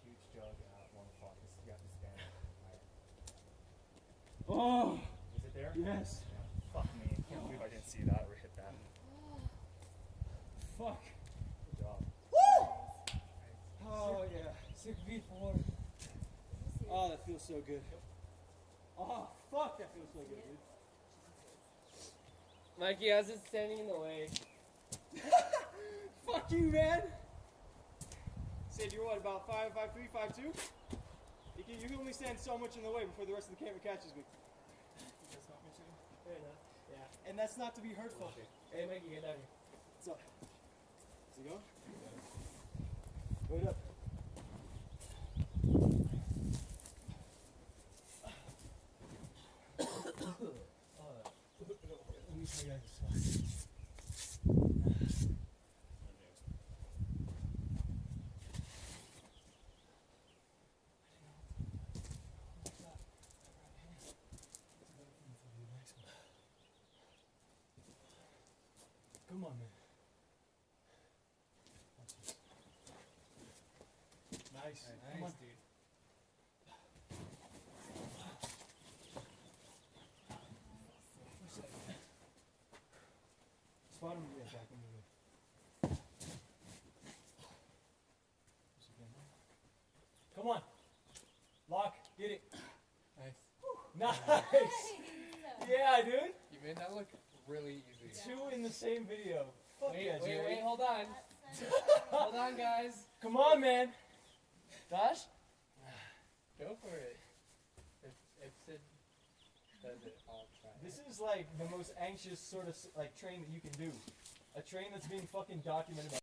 huge jug at 1 o'clock. You have to stand higher. Oh! Is it there? Yes. Yeah. Fuck me. I can't believe I didn't see that or hit that. Fuck. Good job. Woo! Oh yeah. 6 feet forward. Oh, that feels so good. Oh, fuck, that feels so good, dude. Mikey, how's it standing in the way? Fuck you, man. Said you're what, about 5'3", 5'2"? You can only stand so much in the way before the rest of the camera catches me. That's not me too. Fair enough. Yeah. And that's not to be hurtful. Hey, Mikey, get down here. What's up? Is it going? Wait up. Let me tell you guys. Come on, man. Nice. Come on. dude. Spot him, yeah, back in the way. Come on. Lock, get it. Nice. Nice. Yeah, dude. You made that look really easy. 2 in the same video. Fuck yeah, Jerry. Wait, hold on. Hold on, guys. Come on, man. Josh? Go for it. If Sid does it, I'll try. This is like the most anxious sort of like train that you can do. A train that's being fucking documented by